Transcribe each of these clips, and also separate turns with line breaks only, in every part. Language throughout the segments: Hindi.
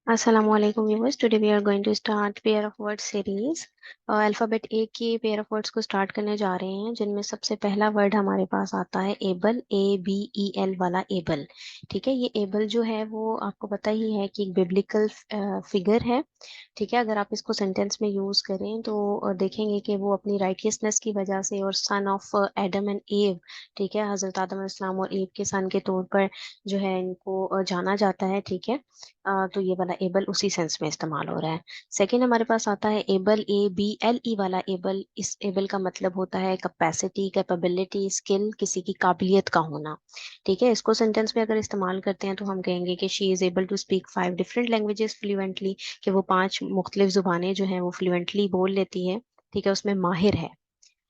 Assalamu alaikum viewers. Today we are going to start pair of words series. Alphabet ए के पेयर ऑफ वर्ड्स को स्टार्ट करने जा रहे हैं, जिनमें सबसे पहला वर्ड हमारे पास आता है एबल, ABEL वाला एबल। ठीक है, ये एबल जो है वो आपको पता ही है कि एक बिब्लिकल फिगर है। ठीक है, अगर आप इसको सेंटेंस में यूज करें तो देखेंगे कि वो अपनी राइटियसनेस की वजह से और सन ऑफ एडम एंड एव, ठीक है, हजरत आदम अलैहिस्सलाम और एव के सन के तौर पर जो है इनको जाना जाता है। ठीक है, तो ये वाला एबल उसी सेंस में इस्तेमाल हो रहा है। सेकंड हमारे पास आता है एबल, ABLE वाला एबल। इस एबल का मतलब होता है कैपेसिटी, कैपेबिलिटी, स्किल, किसी की काबिलियत का होना। ठीक है, इसको सेंटेंस में अगर इस्तेमाल करते हैं तो हम कहेंगे कि she is able to speak 5 different languages fluently, कि वो 5 मुख्तलिफ जुबानें जो हैं वो फ्लुएंटली बोल लेती है। ठीक है, उसमें माहिर है।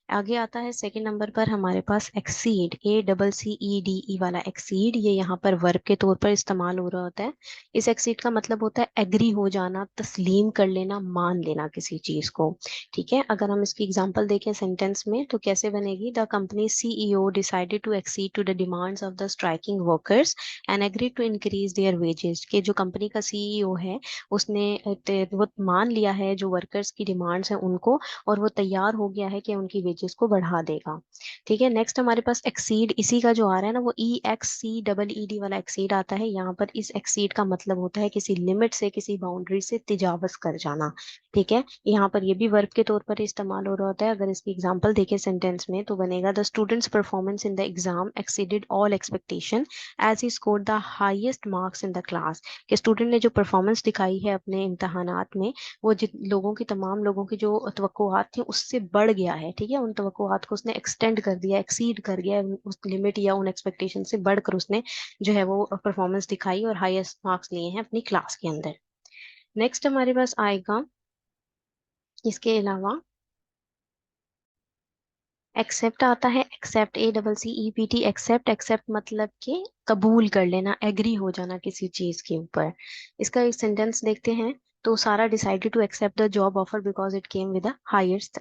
आगे आता है सेकंड नंबर पर हमारे पास एक्सीड, ACCEDE वाला एक्सीड। ये यहाँ पर वर्ब के तौर पर इस्तेमाल हो रहा होता है। इस एक्सीड का मतलब होता है एग्री हो जाना, तस्लीम कर लेना, मान लेना किसी चीज को। ठीक है, अगर हम इसकी एग्जांपल देखें सेंटेंस में तो कैसे बनेगी। The company CEO decided to accede to the demands of the striking workers and agree to increase their wages. के जो कंपनी का CEO है उसने वो मान लिया है जो वर्कर्स की डिमांड्स हैं उनको, और वो तैयार हो गया है कि उनकी वेजेस को बढ़ा देगा। ठीक है, नेक्स्ट हमारे पास एक्सीड, इसी का जो आ रहा है ना वो EXCEED वाला एक्सीड आता है। यहाँ पर इस एक्सीड का मतलब होता है किसी लिमिट से, किसी बाउंड्री से तिजावज कर जाना। ठीक है, यहाँ पर ये भी वर्ब के तौर पर इस्तेमाल हो रहा होता है। अगर इसकी एग्जांपल देखें सेंटेंस में तो बनेगा the students performance in the exam exceeded all expectation as he scored the highest marks in the class. कि स्टूडेंट ने जो परफॉर्मेंस दिखाई है अपने इम्तहानात में, वो जिन लोगों की, तमाम लोगों की जो तवक्कुआत थी उससे बढ़ गया है। ठीक है, उन तवक्कुआत को उसने एक्सटेंड कर दिया, एक्सीड कर गया, उस लिमिट या उन एक्सपेक्टेशन से बढ़कर उसने जो है वो परफॉर्मेंस दिखाई और हाईएस्ट मार्क्स लिए हैं अपनी क्लास के अंदर। नेक्स्ट हमारे पास आएगा इसके अलावा एक्सेप्ट आता है। Accept, ACCEPT, accept. एक्सेप्ट मतलब कि कबूल कर लेना, एग्री हो जाना किसी चीज के ऊपर। इसका एक सेंटेंस देखते हैं तो सारा decided to accept the job offer because it came with a highest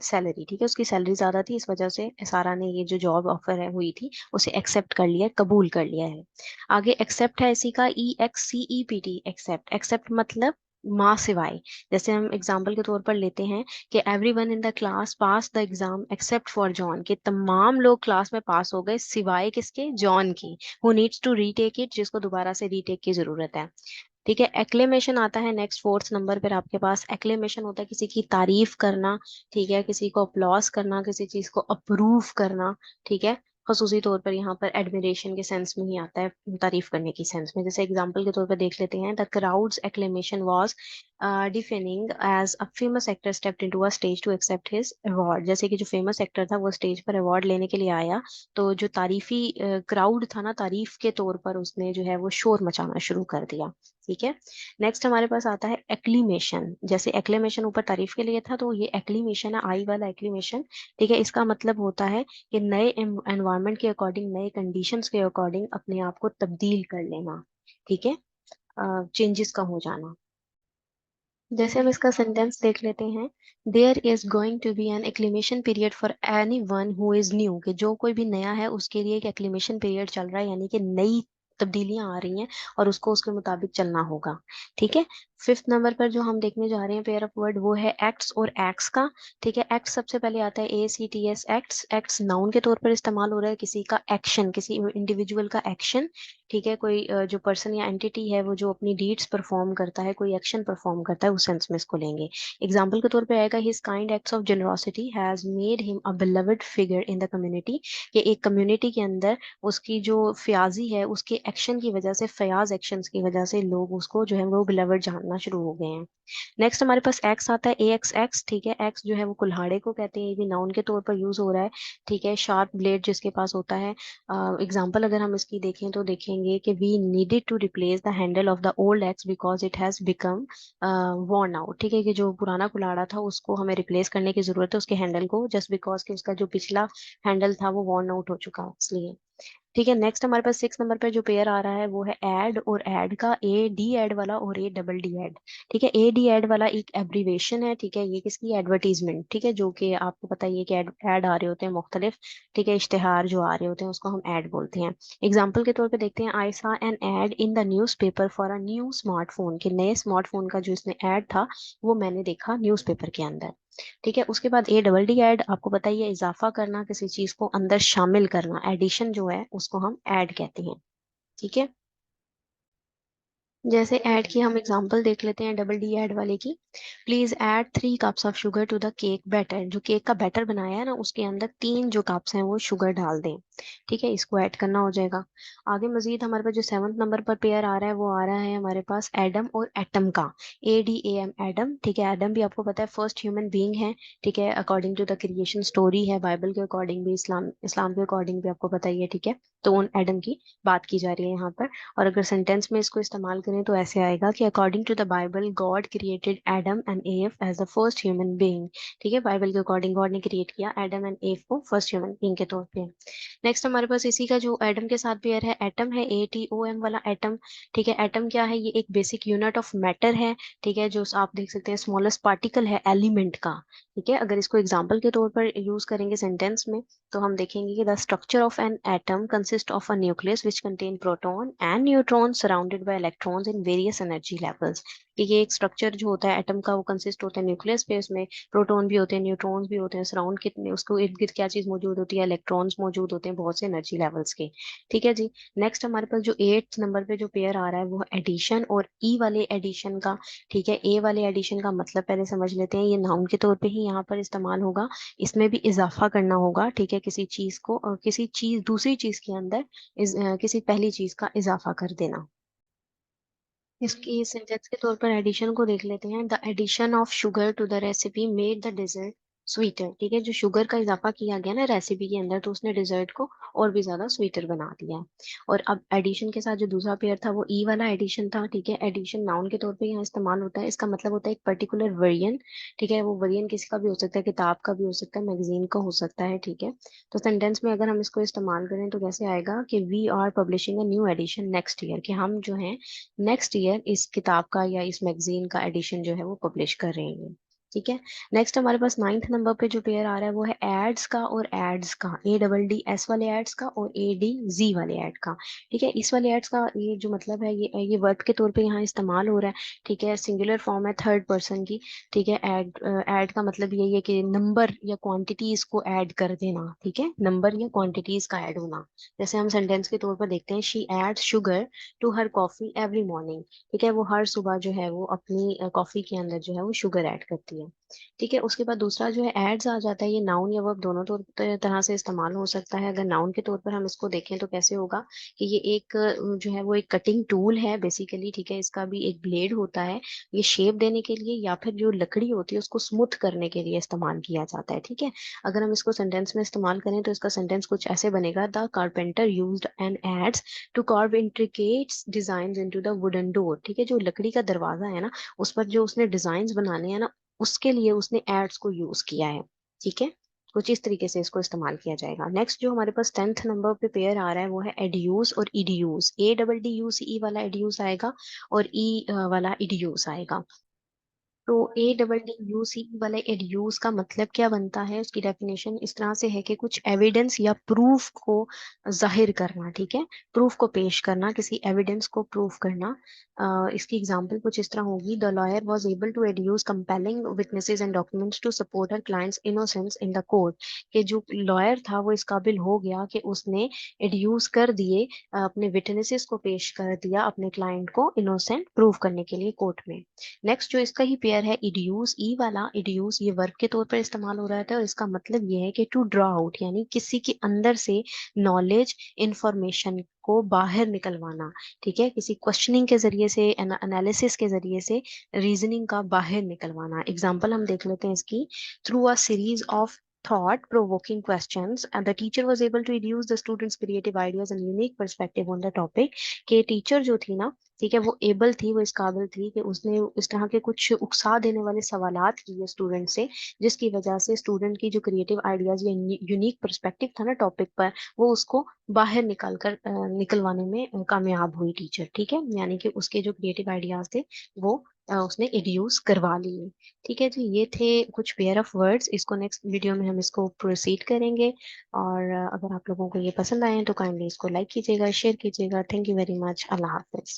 salary. ठीक है, उसकी सैलरी ज्यादा थी, इस वजह से सारा ने ये जो जॉब ऑफर है हुई थी उसे एक्सेप्ट कर लिया, कबूल कर लिया है। आगे एक्सेप्ट है इसी का, EXCEPT, एक्सेप्ट। एक्सेप्ट मतलब माँ सिवाय। जैसे हम एग्जाम्पल के तौर पर लेते हैं कि everyone in the class pass the exam except for John, कि तमाम लोग क्लास में पास हो गए सिवाय किसके, जॉन की, who needs to retake it, जिसको दोबारा से रीटेक की जरूरत है। ठीक है, एक्लेमेशन आता है नेक्स्ट फोर्थ नंबर पर आपके पास। एक्लेमेशन होता है किसी की तारीफ करना। ठीक है, किसी को अप्लॉस करना, किसी चीज को अप्रूव करना। ठीक है, खसूसी तौर पर यहाँ पर एडमिरेशन के सेंस में ही आता है, तारीफ करने की सेंस में। जैसे एग्जांपल के तौर पर देख लेते हैं, the crowd's acclamation was deafening as a famous actor stepped into a stage to accept his award. जैसे कि जो फेमस एक्टर था वो स्टेज पर अवार्ड लेने के लिए आया, तो जो तारीफी क्राउड था ना, तारीफ के तौर पर उसने जो है वो शोर मचाना शुरू कर दिया। ठीक है, नेक्स्ट हमारे पास आता है एक्लीमेशन। जैसे एक्लेमेशन ऊपर तारीफ के लिए था, तो ये एक्लीमेशन है, आई वाला एक्लीमेशन। ठीक है, इसका मतलब होता है कि नए एनवायरनमेंट के अकॉर्डिंग, नए कंडीशंस के अकॉर्डिंग अपने आप को तब्दील कर लेना। ठीक है, चेंजेस का हो जाना। जैसे हम इसका सेंटेंस देख लेते हैं, there is going to be an acclimation period for anyone who is new, कि जो कोई भी नया है उसके लिए एक एक्लिमेशन पीरियड चल रहा है, यानी कि नई तब्दीलियां आ रही हैं और उसको उसके मुताबिक चलना होगा। ठीक है, फिफ्थ नंबर पर जो हम देखने जा रहे हैं पेयर ऑफ वर्ड वो है एक्ट्स और एक्ट्स का। ठीक है, एक्ट सबसे पहले आता है ACTS, एक्ट्स। एक्ट्स नाउन के तौर पर इस्तेमाल हो रहा है, किसी का एक्शन, किसी इंडिविजुअल का एक्शन। ठीक है, कोई जो पर्सन या एंटिटी है वो जो अपनी डीड्स परफॉर्म करता है, कोई एक्शन परफॉर्म करता है, उस सेंस में इसको लेंगे। एग्जाम्पल के तौर पे आएगा, his kind acts of generosity has made him a beloved figure in the community, कि एक कम्युनिटी के अंदर उसकी जो फयाजी है, उसके एक्शन की वजह से, फयाज एक्शंस की वजह से लोग उसको जो है वो बिलवड जानना शुरू हो गए हैं। नेक्स्ट हमारे पास एक्स आता है, AXX। ठीक है, एक्स जो है वो कुल्हाड़े को कहते हैं, ये भी नाउन के तौर पर यूज हो रहा है। ठीक है, शार्प ब्लेड जिसके पास होता है। एग्जाम्पल अगर हम इसकी देखें तो देखेंगे कि we needed to replace the handle of the old axe because it has become worn out. ठीक है, कि जो पुराना कुल्हाड़ा था उसको हमें रिप्लेस करने की जरूरत है, उसके हैंडल को, जस्ट बिकॉज कि उसका जो पिछला हैंडल था वो worn आउट हो चुका है इसलिए। ठीक है, नेक्स्ट हमारे पास 6 नंबर पे जो पेयर आ रहा है वो है ऐड, और ऐड का ए डी ऐड वाला और ए डबल डी ऐड। ठीक है, ए डी ऐड वाला एक एब्रीवेशन है, ठीक है, ये किसकी एडवर्टीजमेंट, ठीक है, जो कि आपको पता ही है कि ऐड आ रहे होते हैं मुख्तलिफ, ठीक है, इश्तिहार जो आ रहे होते हैं उसको हम ऐड बोलते हैं। एग्जाम्पल के तौर पे देखते हैं, I saw an ad in the newspaper for a new smartphone, के नए स्मार्टफोन का जो इसमें ऐड था वो मैंने देखा न्यूज़पेपर के अंदर। ठीक है, उसके बाद ए डबल डी ऐड, आपको पता ही है, इजाफा करना, किसी चीज को अंदर शामिल करना, एडिशन जो है उसको हम ऐड कहते हैं। ठीक है, जैसे ऐड की हम एग्जांपल देख लेते हैं डबल डी ऐड वाले की। Please add 3 cups of sugar to the cake batter, जो केक का बैटर बनाया है ना उसके अंदर 3 जो कप्स हैं वो शुगर डाल दें। ठीक है, इसको ऐड करना हो जाएगा। आगे मजीद हमारे पास जो 7th नंबर पर पेयर आ रहा है वो आ रहा है हमारे पास एडम और एटम का, A D A M, Adam. ठीक है, एडम भी आपको पता है फर्स्ट ह्यूमन बीइंग है। ठीक है, according to the creation story है, बाइबल के अकॉर्डिंग भी, इस्लाम इस्लाम के अकॉर्डिंग भी आपको पता ही है। ठीक है, तो उन एडम की बात की जा रही है यहाँ पर। और अगर सेंटेंस में इसको इस्तेमाल करें तो ऐसे आएगा कि according to the Bible God created Adam and Eve as the first human being. ठीक है, बाइबल के अकॉर्डिंग गॉड ने क्रिएट किया एडम एंड एव को फर्स्ट ह्यूमन बीइंग के तौर पे। नेक्स्ट हमारे पास इसी का जो एटम के साथ पेयर है, एटम है, ए टी ओ एम वाला एटम। ठीक है, एटम क्या है, ये एक बेसिक यूनिट ऑफ मैटर है। ठीक है, जो आप देख सकते हैं स्मॉलेस्ट पार्टिकल है एलिमेंट का। ठीक है, अगर इसको एग्जांपल के तौर पर यूज करेंगे सेंटेंस में तो हम देखेंगे कि the structure of an atom consist of a nucleus which contain proton and neutron surrounded by electrons in various energy levels. कि ये एक स्ट्रक्चर जो होता है एटम का वो कंसिस्ट होता है न्यूक्लियस पे, उसमें प्रोटॉन भी होते हैं, न्यूट्रॉन्स भी होते हैं, सराउंड कितने उसको इर्द गिर्द क्या चीज मौजूद होती है, इलेक्ट्रॉन्स मौजूद होते हैं बहुत से एनर्जी लेवल्स के। ठीक है जी, नेक्स्ट हमारे पास जो 8th नंबर पे जो पेयर आ रहा है वो एडिशन और ई वाले एडिशन का। ठीक है, ए वाले एडिशन का मतलब पहले समझ लेते हैं, ये नाउन के तौर पे ही यहाँ पर इस्तेमाल होगा। इसमें भी इजाफा करना होगा। ठीक है, किसी चीज को किसी चीज दूसरी चीज के अंदर किसी पहली चीज का इजाफा कर देना। इसकी सेंटेंस के तौर पर एडिशन को देख लेते हैं, the addition of sugar to the recipe made the dessert sweeter. ठीक है, जो शुगर का इजाफा किया गया ना रेसिपी के अंदर तो उसने डिजर्ट को और भी ज्यादा स्वीटर बना दिया। और अब एडिशन के साथ जो दूसरा पेयर था वो ई वाला एडिशन था। ठीक है, एडिशन नाउन के तौर पे यहाँ इस्तेमाल होता है, इसका मतलब होता है एक पर्टिकुलर वेरिएंट। ठीक है, वो वेरिएंट किसी का भी हो सकता है, किताब का भी हो सकता है, मैगजीन का हो सकता है। ठीक है, तो सेंटेंस में अगर हम इसको इस्तेमाल करें तो कैसे आएगा कि we are publishing a new edition next year, कि हम जो है नेक्स्ट ईयर इस किताब का या इस मैगजीन का एडिशन जो है वो पब्लिश कर रहे हैं। ठीक है, नेक्स्ट हमारे पास 9th नंबर पे जो पेयर आ रहा है वो है एड्स का और एड्स का, ए डबल डी एस वाले एड्स का और ए डी जी वाले एड का। ठीक है, इस वाले एड्स का ये जो मतलब है ये वर्ब के तौर पे यहाँ इस्तेमाल हो रहा है। ठीक है, सिंगुलर फॉर्म है थर्ड पर्सन की। ठीक है, ऐड ऐड का मतलब यही है कि नंबर या क्वांटिटीज को ऐड कर देना। ठीक है, नंबर या क्वांटिटीज का ऐड होना। जैसे हम सेंटेंस के तौर पर देखते हैं, she adds sugar to her coffee every morning. ठीक है, वो हर सुबह जो है वो अपनी कॉफी के अंदर जो है वो शुगर ऐड करती है। ठीक है, उसके बाद दूसरा जो है एड्स आ जाता है, ये नाउन या वर्ब दोनों तरह से इस्तेमाल हो सकता है। अगर नाउन के तौर पर हम इसको देखें तो कैसे होगा कि ये एक जो है वो एक कटिंग टूल है बेसिकली। ठीक है, इसका भी एक ब्लेड होता है, ये शेप देने के लिए या फिर जो लकड़ी होती है उसको स्मूथ करने के लिए इस्तेमाल किया जाता है। ठीक है, अगर हम इसको सेंटेंस में इस्तेमाल करें तो इसका सेंटेंस कुछ ऐसे बनेगा, the carpenter used an adze to carve intricate design into the wooden door. ठीक है, जो लकड़ी का दरवाजा है ना उस पर जो उसने डिजाइन बनाने हैं ना उसके लिए उसने एड्स को यूज किया है। ठीक है, कुछ इस तरीके से इसको इस्तेमाल किया जाएगा। नेक्स्ट जो हमारे पास 10th नंबर पे पेयर आ रहा है वो है एडियूस और इडियूस, A double D you see ई वाला एडियूस आएगा और ई वाला इडियूस आएगा। तो A double D you see वाले एड्यूस का मतलब क्या बनता है, उसकी डेफिनेशन इस तरह से है कि कुछ एविडेंस या प्रूफ को जाहिर करना। ठीक है, प्रूफ को पेश करना, किसी एविडेंस को प्रूफ करना। इसकी एग्जांपल कुछ इस तरह होगी, the lawyer was able to adduce compelling witnesses and documents to support her client's innocence in the court. कि जो लॉयर था वो इस काबिल हो गया कि उसने एड्यूस कर दिए, अपने विटनेसेस को पेश कर दिया अपने क्लाइंट को इनोसेंट प्रूव करने के लिए कोर्ट में। नेक्स्ट जो इसका ही पेयर है इडियूस, ई वाला इडियूस, ये वर्ब के तौर पर इस्तेमाल हो रहा था और इसका मतलब ये है कि टू ड्रॉ आउट, यानी किसी के अंदर से नॉलेज इंफॉर्मेशन को बाहर निकलवाना। ठीक है, किसी क्वेश्चनिंग के जरिए से, एनालिसिस के जरिए से रीजनिंग का बाहर निकलवाना। एग्जाम्पल हम देख लेते हैं इसकी, through a series of thought provoking questions and the teacher was able to reduce the students creative ideas and unique perspective on the topic। कि टीचर जो थी ना, ठीक है, वो एबल थी, वो इस काबिल थी कि उसने इस तरह के कुछ उकसा देने वाले सवालात किए स्टूडेंट से, जिसकी वजह से स्टूडेंट की जो क्रिएटिव आइडियाज या यूनिक पर्सपेक्टिव था ना टॉपिक पर, वो उसको बाहर निकलवाने में कामयाब हुई टीचर। ठीक है, यानी कि उसके जो क्रिएटिव आइडियाज थे वो उसने एड्यूस करवा लिए। ठीक है जी, ये थे कुछ पेयर ऑफ वर्ड्स। इसको नेक्स्ट वीडियो में हम इसको प्रोसीड करेंगे। और अगर आप लोगों को ये पसंद आए हैं तो काइंडली इसको लाइक कीजिएगा, शेयर कीजिएगा। Thank you very much. Allah Hafiz.